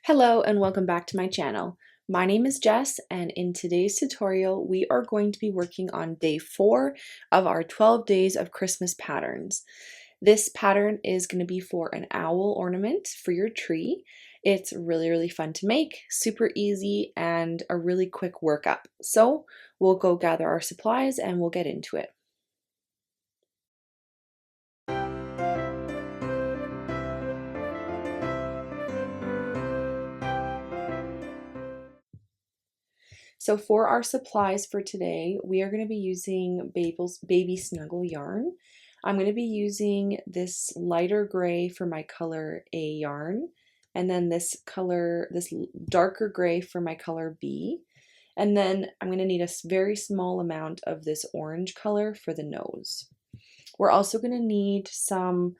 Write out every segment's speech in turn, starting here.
Hello and welcome back to my channel. My name is Jess, and in today's tutorial we are going to be working on day 4 of our 12 days of Christmas patterns. This pattern is going to be for an owl ornament for your tree. It's really fun to make, super easy, and a really quick workup. So we'll go gather our supplies and we'll get into it. So for our supplies for today, we are going to be using Baby Snuggle yarn. I'm going to be using this lighter gray for my color A yarn, and then this darker gray for my color B. And then I'm going to need a very small amount of this orange color for the nose. We're also going to need some,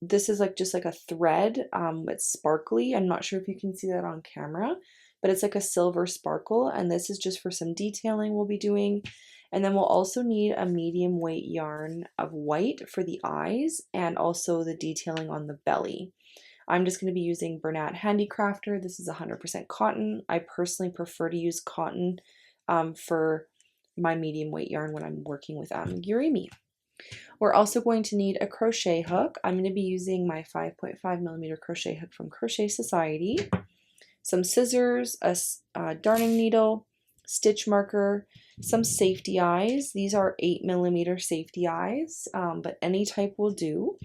this is just like a thread, it's sparkly. I'm not sure if you can see that on camera, but it's like a silver sparkle, and this is just for some detailing we'll be doing. And then we'll also need a medium weight yarn of white for the eyes and also the detailing on the belly. I'm just going to be using Bernat Handicrafter. This is 100% cotton. I personally prefer to use cotton for my medium weight yarn when I'm working with Amigurumi. We're also going to need a crochet hook. I'm going to be using my 5.5mm crochet hook from Crochet Society, some scissors, a darning needle, stitch marker, some safety eyes. These are 8mm safety eyes, but any type will do.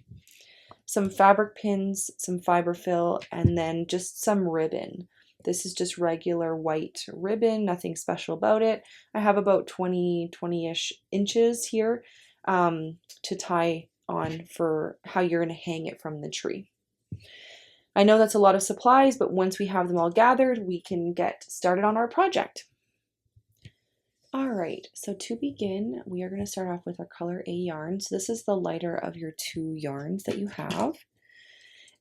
Some fabric pins, some fiber fill, and then just some ribbon. This is just regular white ribbon, nothing special about it. I have about 20-ish inches here to tie on for how you're going to hang it from the tree. I know that's a lot of supplies, but once we have them all gathered, we can get started on our project. Alright, so to begin, we are going to start off with our color A yarn. So this is the lighter of your 2 yarns that you have.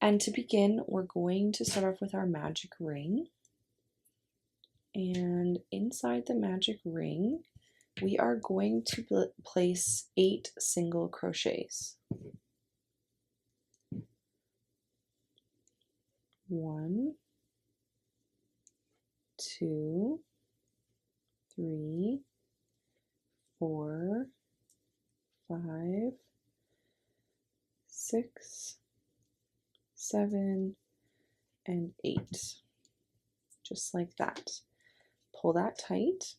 And to begin, we're going to start off with our magic ring. And inside the magic ring, we are going to place 8 single crochets. 1, 2, 3, 4, 5, 6, 7, and 8. Just like that. Pull that tight,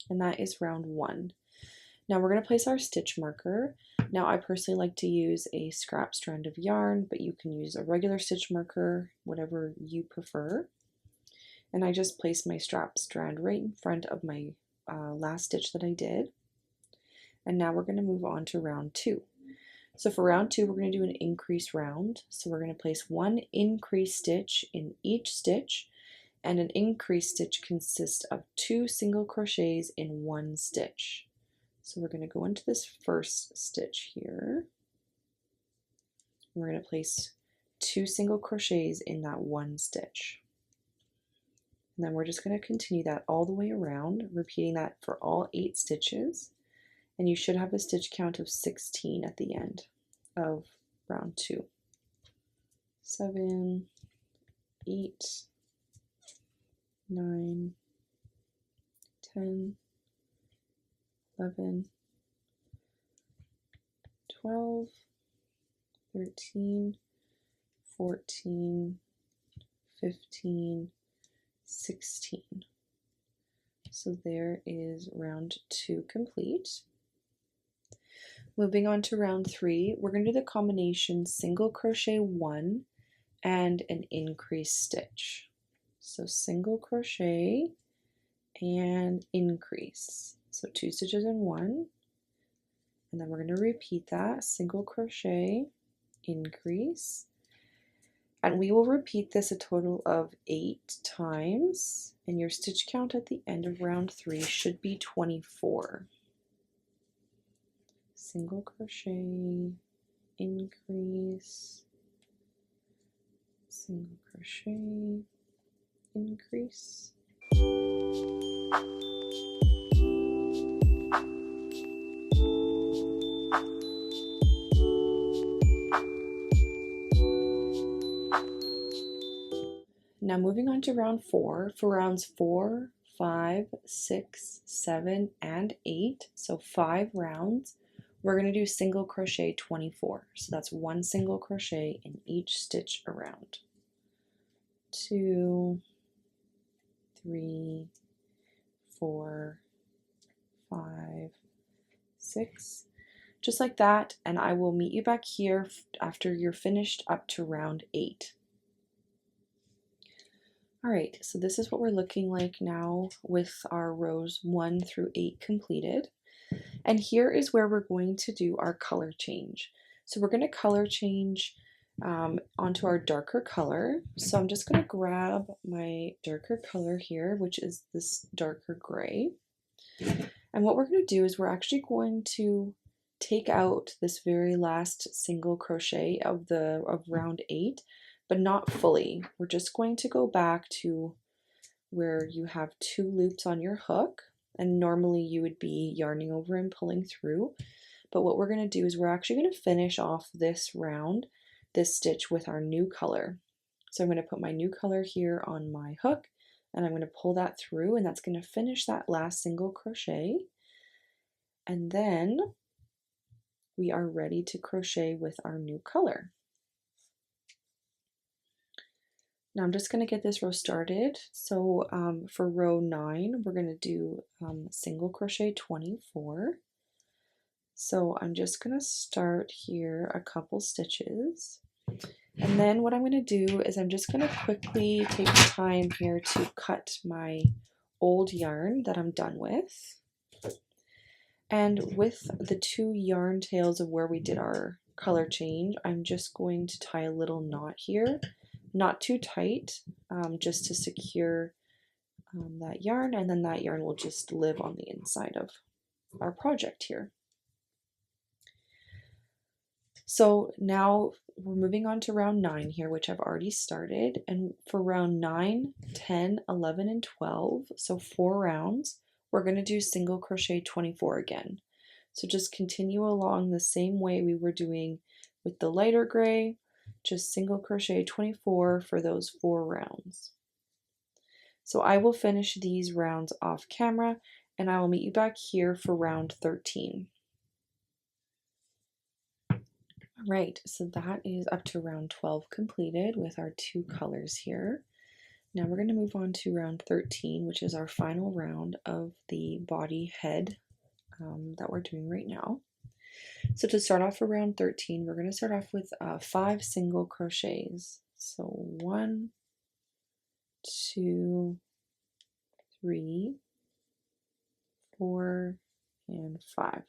and that is round 1. Now we're going to place our stitch marker. Now I personally like to use a scrap strand of yarn, but you can use a regular stitch marker, whatever you prefer. And I just placed my strap strand right in front of my last stitch that I did. And now we're going to move on to round 2. So for round 2, we're going to do an increase round. So we're going to place 1 increase stitch in each stitch, and an increase stitch consists of 2 single crochets in 1 stitch. So we're going to go into this first stitch here. We're going to place 2 single crochets in that 1 stitch. And then we're just going to continue that all the way around, repeating that for all 8 stitches. And you should have a stitch count of 16 at the end of round 2. 7, 8, 9, 10, 11, 12, 13, 14, 15, 16. So there is round 2 complete. Moving on to round 3, we're going to do the combination single crochet 1 and an increase stitch. So single crochet and increase. So 2 stitches in 1, and then we're going to repeat that, single crochet, increase, and we will repeat this a total of 8 times, and your stitch count at the end of round 3 should be 24. Single crochet, increase, single crochet, increase. Now moving on to round 4, for rounds 4, 5, 6, 7, and 8, so 5 rounds, we're going to do single crochet 24. So that's 1 single crochet in each stitch around. 2, 3, 4, 5, 6, just like that, and I will meet you back here after you're finished up to round 8. Alright, so this is what we're looking like now with our rows 1 through 8 completed. And here is where we're going to do our color change. So we're going to color change onto our darker color. So I'm just going to grab my darker color here, which is this darker gray. And what we're going to do is we're actually going to take out this very last single crochet of round 8, but not fully. We're just going to go back to where you have 2 loops on your hook, and normally you would be yarning over and pulling through. But what we're going to do is we're actually going to finish off this round, this stitch, with our new color. So I'm going to put my new color here on my hook, and I'm going to pull that through, and that's going to finish that last single crochet. And then we are ready to crochet with our new color. Now I'm just going to get this row started. So for row 9, we're going to do single crochet 24. So I'm just going to start here a couple stitches. And then what I'm going to do is I'm just going to quickly take the time here to cut my old yarn that I'm done with. And with the 2 yarn tails of where we did our color change, I'm just going to tie a little knot here, not too tight, just to secure that yarn, and then that yarn will just live on the inside of our project here. So now we're moving on to round 9 here, which I've already started, and for round 9, 10, 11, and 12, so 4 rounds, we're going to do single crochet 24 again. So just continue along the same way we were doing with the lighter gray, just single crochet 24 for those 4 rounds. So I will finish these rounds off camera, and I will meet you back here for round 13. Right, so that is up to round 12 completed with our 2 colors here. Now we're going to move on to round 13, which is our final round of the body head that we're doing right now. So to start off for round 13, we're going to start off with 5 single crochets. So 1, 2, 3, 4, and 5.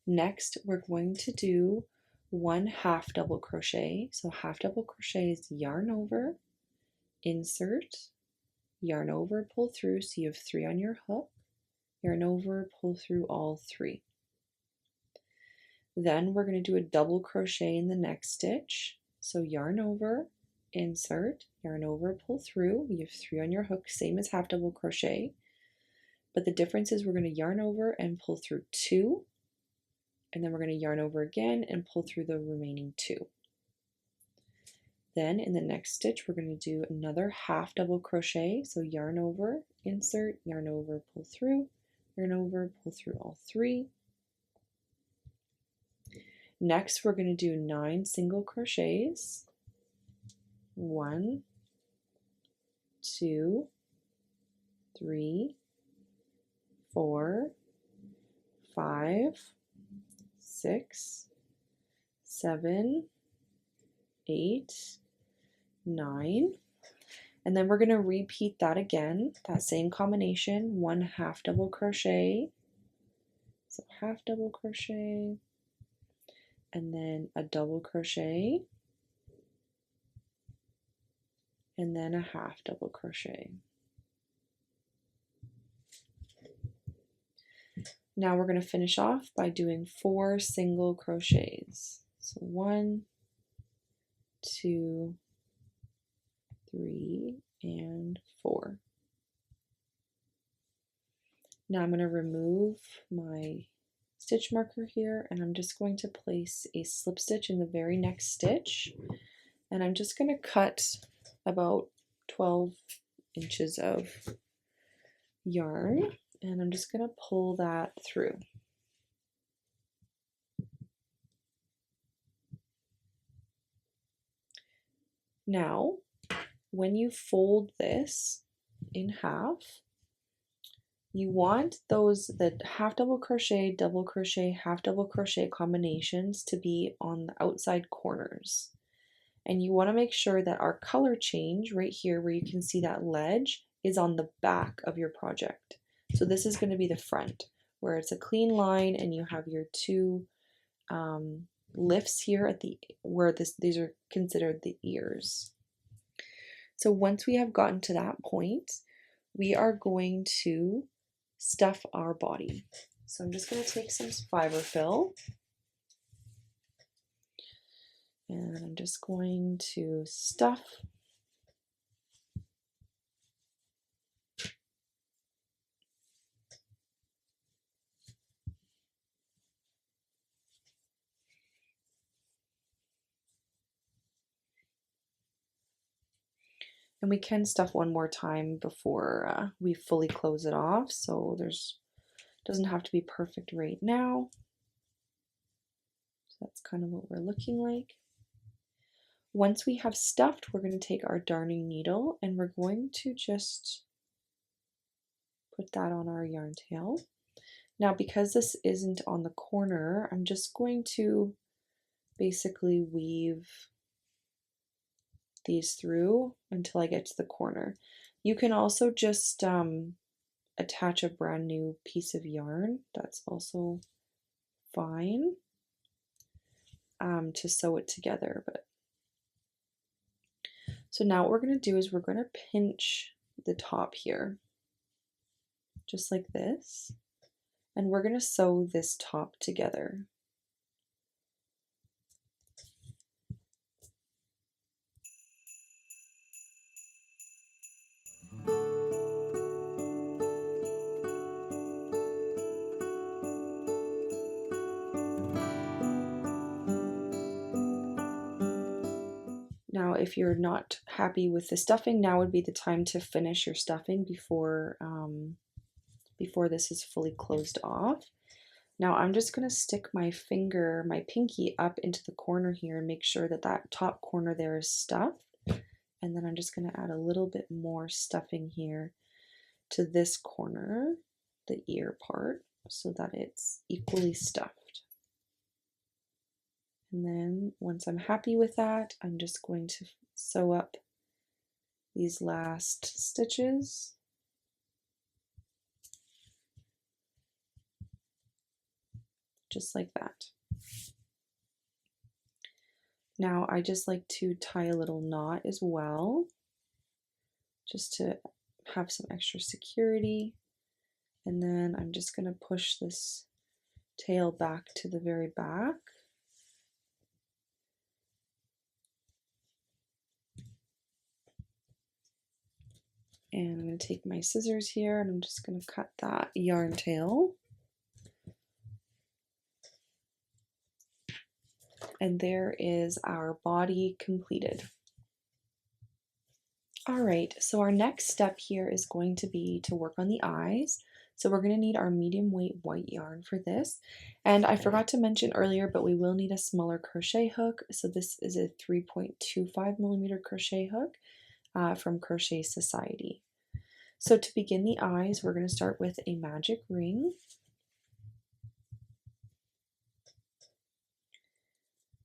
Next, we're going to do 1 half double crochet. So half double crochet is yarn over, insert, yarn over, pull through, so you have 3 on your hook, yarn over, pull through all 3. Then we're going to do a double crochet in the next stitch. So yarn over, insert, yarn over, pull through, you have 3 on your hook, same as half double crochet, but the difference is we're going to yarn over and pull through 2, and then we're going to yarn over again and pull through the remaining 2. Then in the next stitch, we're going to do another half double crochet. So yarn over, insert, yarn over, pull through, yarn over, pull through all 3. Next, we're going to do 9 single crochets. 1, 2, 3, 4, 5, 6, 7, 8, 9, and then we're going to repeat that again, that same combination, 1 half double crochet, so half double crochet, and then a double crochet, and then a half double crochet. Now we're going to finish off by doing 4 single crochets. So 1, 2, 3, and 4. Now I'm going to remove my stitch marker here, and I'm just going to place a slip stitch in the very next stitch, and I'm just going to cut about 12 inches of yarn, and I'm just going to pull that through. Now, when you fold this in half, you want the half double crochet, double crochet, half double crochet combinations to be on the outside corners. And you want to make sure that our color change right here where you can see that ledge is on the back of your project. So this is going to be the front where it's a clean line and you have your two lifts here at the where these are considered the ears. So once we have gotten to that point, we are going to stuff our body. So I'm just going to take some fiber fill and I'm just going to stuff and we can stuff one more time before we fully close it off, so doesn't have to be perfect right now. So that's kind of what we're looking like. Once we have stuffed, we're going to take our darning needle and we're going to just put that on our yarn tail. Now, because this isn't on the corner, I'm just going to basically weave these through until I get to the corner. You can also just attach a brand new piece of yarn. That's also fine to sew it together. But so now what we're going to do is we're going to pinch the top here, just like this, and we're going to sew this top together. Now, if you're not happy with the stuffing, now would be the time to finish your stuffing before this is fully closed off. Now I'm just going to stick my finger, my pinky, up into the corner here and make sure that that top corner there is stuffed. And then I'm just going to add a little bit more stuffing here to this corner, the ear part, so that it's equally stuffed. And then once I'm happy with that, I'm just going to sew up these last stitches. Just like that. Now I just like to tie a little knot as well, just to have some extra security. And then I'm just going to push this tail back to the very back. And I'm going to take my scissors here and I'm just going to cut that yarn tail. And there is our body completed. All right, so our next step here is going to be to work on the eyes. So we're going to need our medium weight white yarn for this. And I forgot to mention earlier, but we will need a smaller crochet hook. So this is a 3.25 millimeter crochet hook from Crochet Society. So to begin the eyes, we're going to start with a magic ring.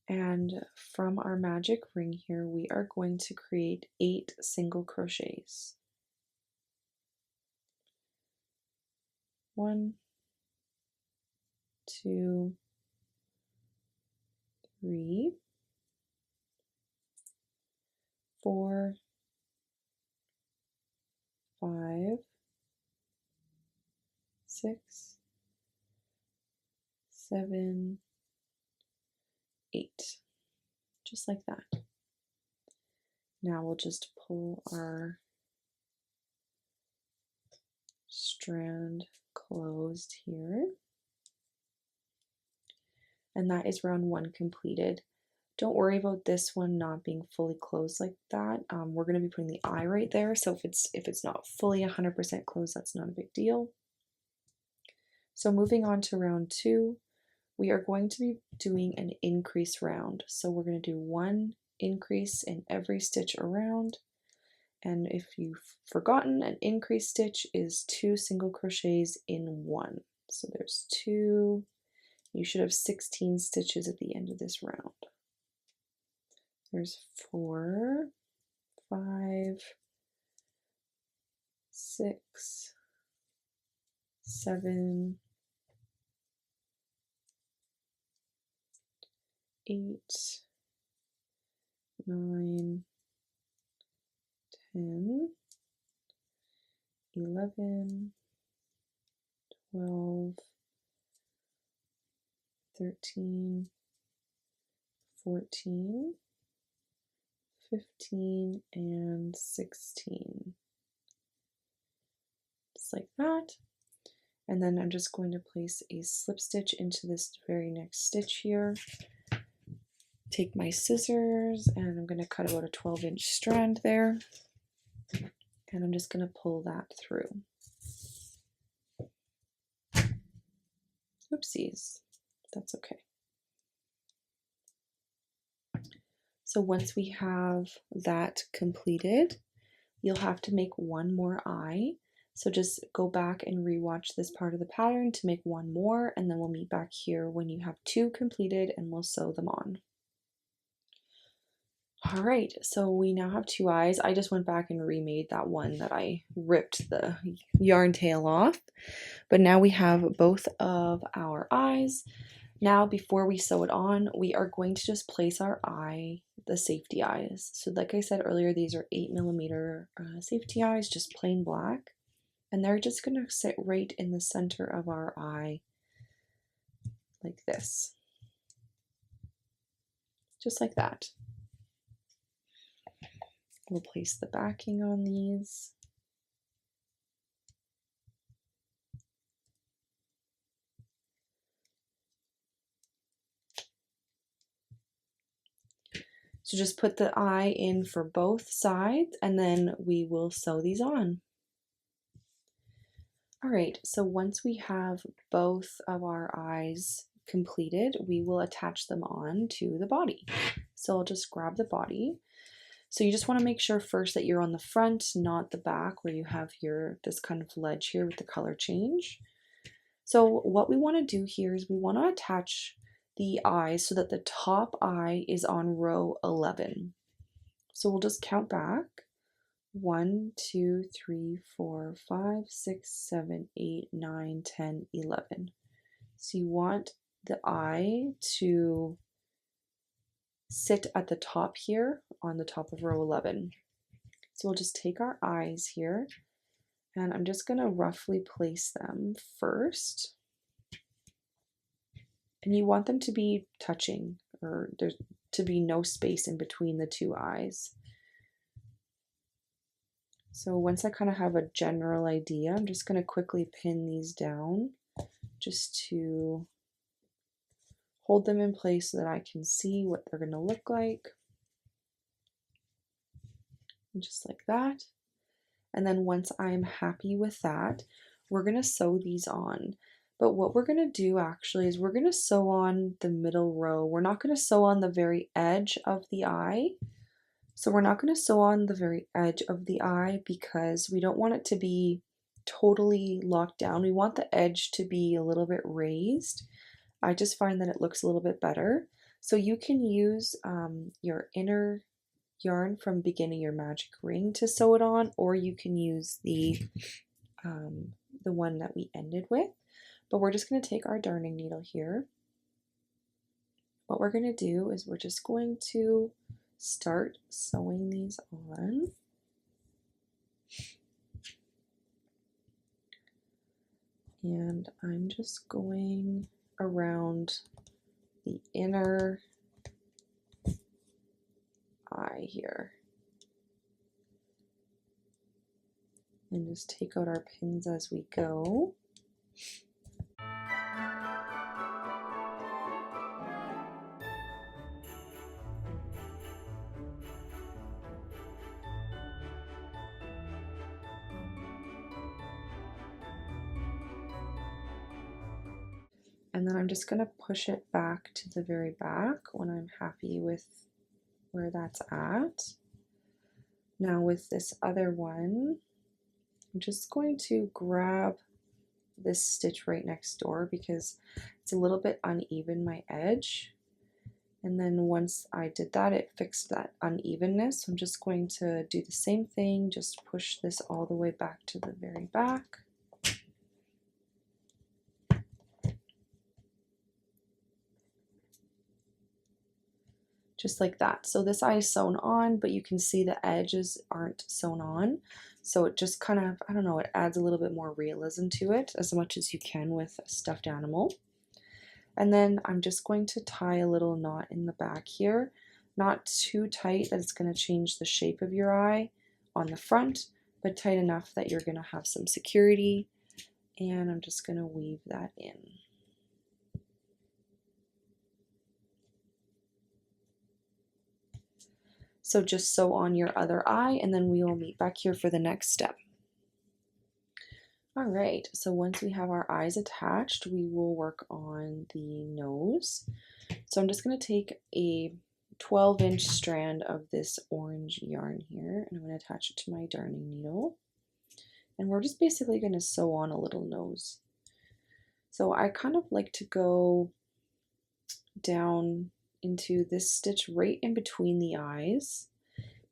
And from our magic ring here, we are going to create 8 single crochets. 1, 2, 3, 4, 5, 6, 7, 8, just like that. Now we'll just pull our strand closed here. And that is round 1 completed. Don't worry about this one not being fully closed like that. We're going to be putting the eye right there, so if it's not fully 100% closed, that's not a big deal. So moving on to round 2, we are going to be doing an increase round. So we're going to do 1 increase in every stitch around. And if you've forgotten, an increase stitch is 2 single crochets in 1. So there's 2. You should have 16 stitches at the end of this round. There's 4, 5, 6, 7, 8, 9, 10, 11, 12, 13, 14, 15, and 16. Just like that. And then I'm just going to place a slip stitch into this very next stitch here. Take my scissors and I'm going to cut about a 12-inch strand there. And I'm just going to pull that through. Oopsies, that's okay. So once we have that completed, you'll have to make one more eye. So just go back and rewatch this part of the pattern to make one more, and then we'll meet back here when you have 2 completed and we'll sew them on. All right, so we now have 2 eyes. I just went back and remade that one that I ripped the yarn tail off, but now we have both of our eyes. Now, before we sew it on, we are going to just place our eye, the safety eyes. So like I said earlier, these are 8mm safety eyes, just plain black. And they're just going to sit right in the center of our eye, like this. Just like that. We'll place the backing on these. So just put the eye in for both sides and then we will sew these on. All right, so once we have both of our eyes completed, we will attach them on to the body. So I'll just grab the body. So you just want to make sure first that you're on the front, not the back where you have this kind of ledge here with the color change. So what we want to do here is we want to attach the eyes so that the top eye is on row 11. So we'll just count back. 1, 2, 3, 4, 5, 6, 7, 8, 9, 10, 11. So you want the eye to sit at the top here on the top of row 11. So we'll just take our eyes here and I'm just going to roughly place them first. And you want them to be touching, or there's to be no space in between the 2 eyes. So once I kind of have a general idea, I'm just going to quickly pin these down just to hold them in place so that I can see what they're going to look like. And just like that. And then once I'm happy with that, we're going to sew these on. But what we're going to do actually is we're going to sew on the middle row. We're not going to sew on the very edge of the eye. So we're not going to sew on the very edge of the eye because we don't want it to be totally locked down. We want the edge to be a little bit raised. I just find that it looks a little bit better. So you can use your inner yarn from Beginning Your Magic Ring to sew it on, or you can use the one that we ended with. But we're just going to take our darning needle here. What we're going to do is we're just going to start sewing these on. And I'm just going around the inner eye here. And just take out our pins as we go. And then I'm just going to push it back to the very back when I'm happy with where that's at. Now with this other one, I'm just going to grab this stitch right next door because it's a little bit uneven, my edge. And then once I did that, it fixed that unevenness. So I'm just going to do the same thing, just push this all the way back to the very back. Just like that. So this eye is sewn on, but you can see the edges aren't sewn on. So it just kind of, I don't know, it adds a little bit more realism to it as much as you can with a stuffed animal. And then I'm just going to tie a little knot in the back here, not too tight that it's going to change the shape of your eye on the front, but tight enough that you're going to have some security. And I'm just going to weave that in. So just sew on your other eye, and then we will meet back here for the next step. All right, so once we have our eyes attached, we will work on the nose. So I'm just going to take a 12-inch strand of this orange yarn here, and I'm going to attach it to my darning needle. And we're just basically going to sew on a little nose. So I kind of like to go down into this stitch right in between the eyes,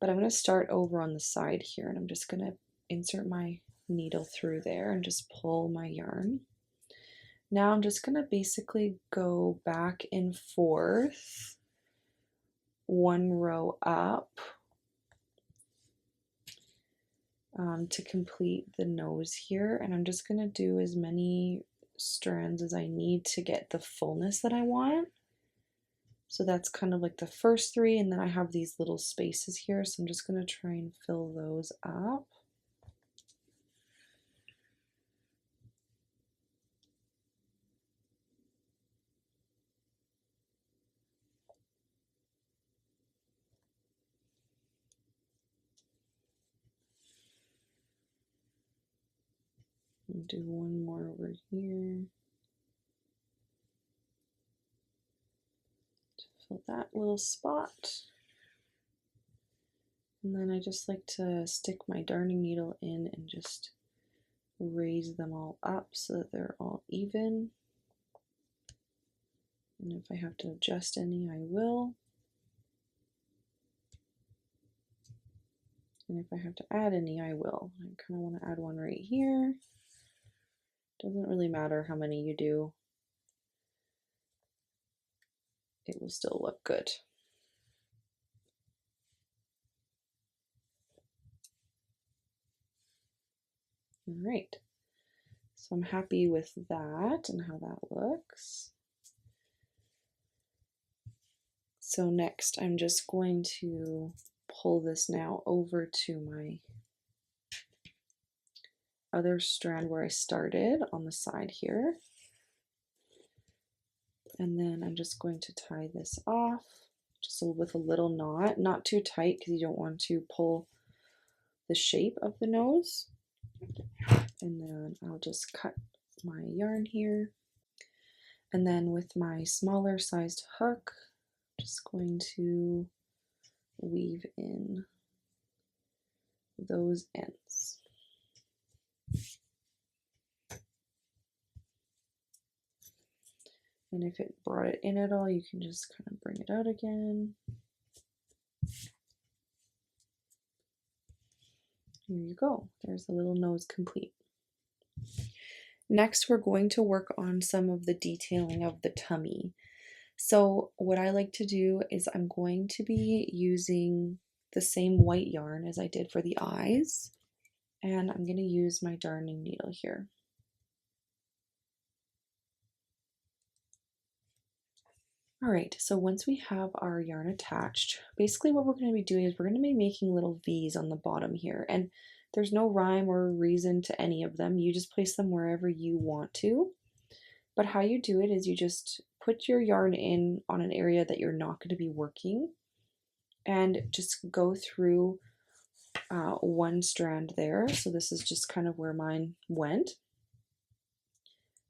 but I'm going to start over on the side here, and I'm just going to insert my needle through there and just pull my yarn. Now I'm just going to basically go back and forth one row up to complete the nose here, and I'm just going to do as many strands as I need to get the fullness that I want. So that's kind of like the first three, and then I have these little spaces here, so I'm just going to try and fill those up. Do one more over here to fill that little spot. And then I just like to stick my darning needle in and just raise them all up so that they're all even. And if I have to adjust any, I will. And if I have to add any, I will. I kind of want to add one right here. Doesn't really matter how many you do. It will still look good. All right. So I'm happy with that and how that looks. So next I'm just going to pull this now over to my other strand where I started on the side here. And then I'm just going to tie this off just with a little knot, not too tight because you don't want to pull the shape of the nose. And then I'll just cut my yarn here. And then with my smaller sized hook, I'm just going to weave in those ends. And if it brought it in at all, you can just kind of bring it out again. Here you go. There's the little nose complete. Next, we're going to work on some of the detailing of the tummy. So what I like to do is I'm going to be using the same white yarn as I did for the eyes. And I'm going to use my darning needle here. All right, so once we have our yarn attached, basically what we're going to be doing is we're going to be making little V's on the bottom here, and there's no rhyme or reason to any of them. You just place them wherever you want to. But how you do it is you just put your yarn in on an area that you're not going to be working and just go through one strand there. So this is just kind of where mine went.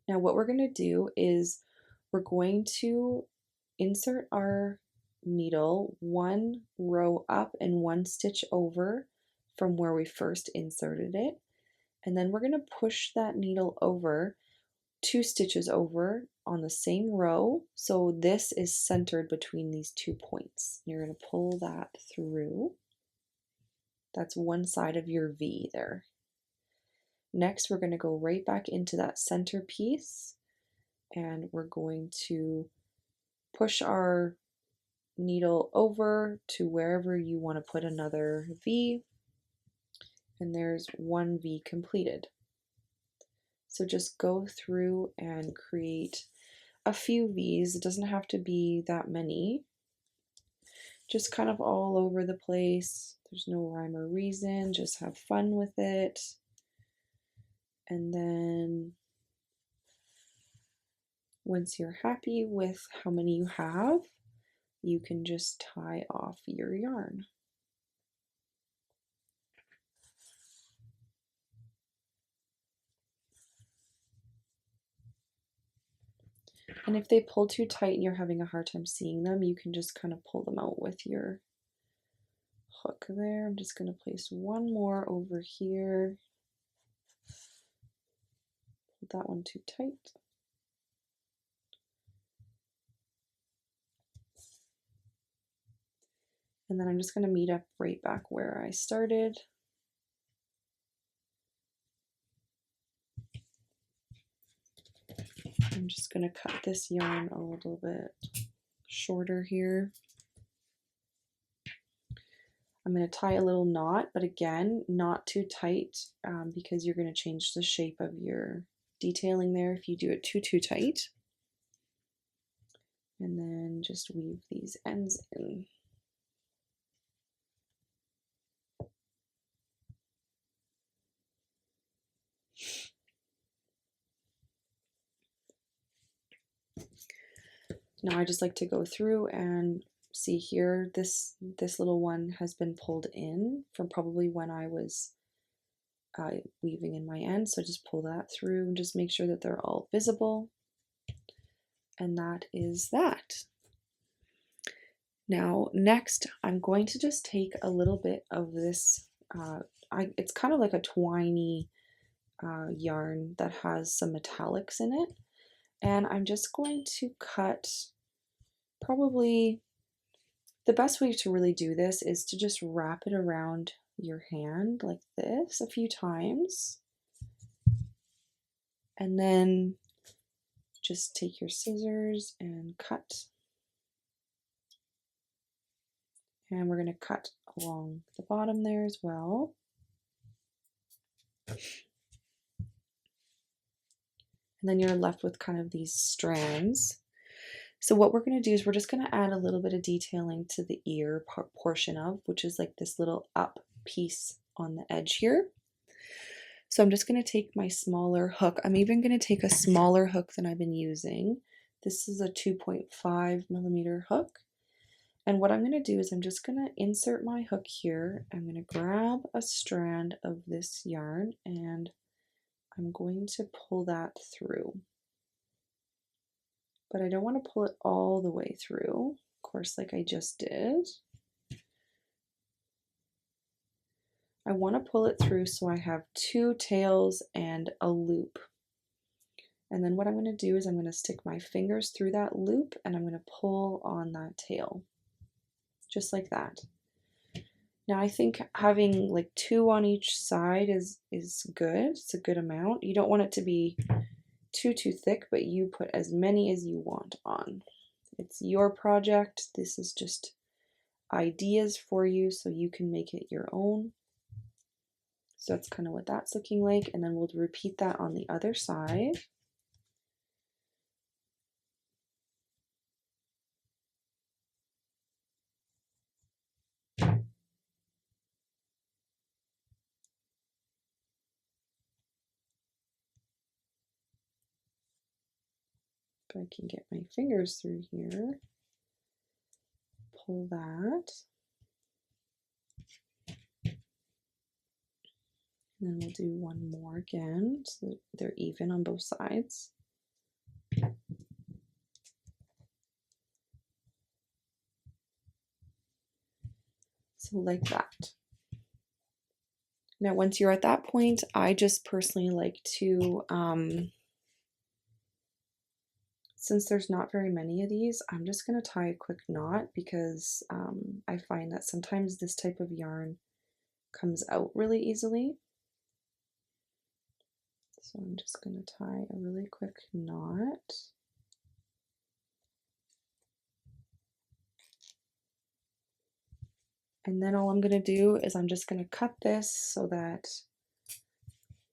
Now what we're going to do is we're going to insert our needle one row up and one stitch over from where we first inserted it, and then we're going to push that needle over 2 stitches over on the same row, so this is centered between these 2 points. You're going to pull that through. That's one side of your V there. Next, we're going to go right back into that center piece, and we're going to push our needle over to wherever you want to put another V, and there's one V completed. So just go through and create a few V's. It doesn't have to be that many, just kind of all over the place. There's no rhyme or reason, just have fun with it. And then once you're happy with how many you have, you can just tie off your yarn. And if they pull too tight and you're having a hard time seeing them, you can just kind of pull them out with your hook there. I'm just going to place one more over here. Put that one too tight. And then I'm just going to meet up right back where I started. I'm just going to cut this yarn a little bit shorter here. I'm going to tie a little knot, but again, not too tight because you're going to change the shape of your detailing there if you do it too tight. And then just weave these ends in. Now I just like to go through and see here, this little one has been pulled in from probably when I was weaving in my end, so just pull that through and just make sure that they're all visible. And that is that. Now next I'm going to just take a little bit of this, it's kind of like a twiny yarn that has some metallics in it, and I'm just going to cut, probably the best way to really do this is to just wrap it around your hand like this a few times, and then just take your scissors and cut. And we're going to cut along the bottom there as well. And then you're left with kind of these strands. So what we're going to do is we're just going to add a little bit of detailing to the ear portion of, which is like this little up piece on the edge here. So I'm just going to take my smaller hook. I'm even going to take a smaller hook than I've been using. This is a 2.5 millimeter hook. And what I'm going to do is I'm just going to insert my hook here. I'm going to grab a strand of this yarn and I'm going to pull that through. But I don't want to pull it all the way through, of course, like I just did. I want to pull it through so I have 2 tails and a loop. And then what I'm going to do is I'm going to stick my fingers through that loop and I'm going to pull on that tail. Just like that. Now I think having like 2 on each side is good. It's a good amount. You don't want it to be too thick, but you put as many as you want on. It's your project. This is just ideas for you so you can make it your own. So that's kind of what that's looking like, and then we'll repeat that on the other side. If I can get my fingers through here, pull that. And then we'll do one more again so that they're even on both sides. So like that. Now, once you're at that point, I just personally like to, since there's not very many of these, I'm just going to tie a quick knot because I find that sometimes this type of yarn comes out really easily. So I'm just going to tie a really quick knot. And then all I'm going to do is I'm just going to cut this so that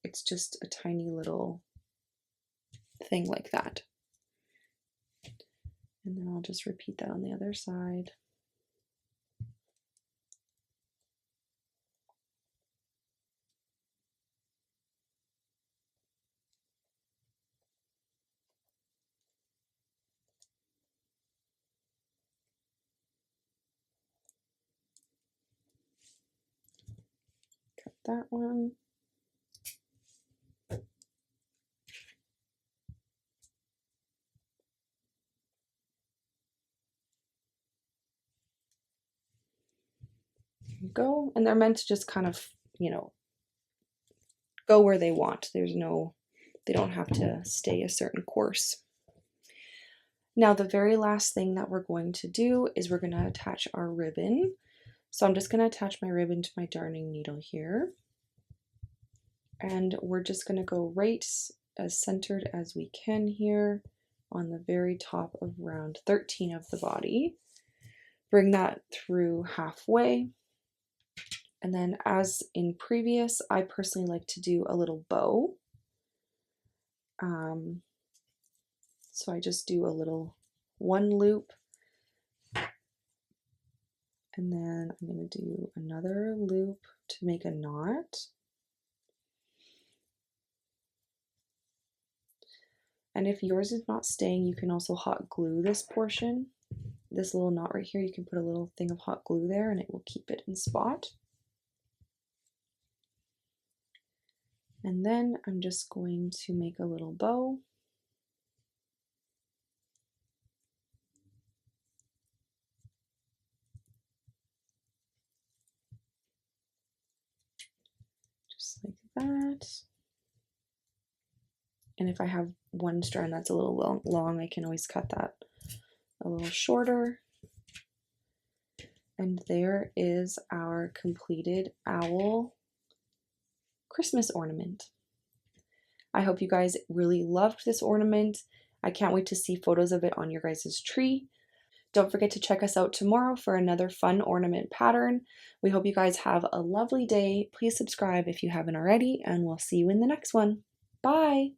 it's just a tiny little thing like that. And then I'll just repeat that on the other side. Cut that one. Go, and they're meant to just kind of, you know, go where they want. They don't have to stay a certain course. Now the very last thing that we're going to do is we're going to attach our ribbon. So I'm just going to attach my ribbon to my darning needle here. And we're just going to go right as centered as we can here on the very top of round 13 of the body. Bring that through halfway. And then as in previous, I personally like to do a little bow. So I just do a little one loop, and then I'm going to do another loop to make a knot. And if yours is not staying, you can also hot glue this portion. This little knot right here, you can put a little thing of hot glue there and it will keep it in spot. And then I'm just going to make a little bow. Just like that. And if I have one strand that's a little long, I can always cut that a little shorter. And there is our completed owl Christmas ornament. I hope you guys really loved this ornament. I can't wait to see photos of it on your guys' tree. Don't forget to check us out tomorrow for another fun ornament pattern. We hope you guys have a lovely day. Please subscribe if you haven't already, and we'll see you in the next one. Bye!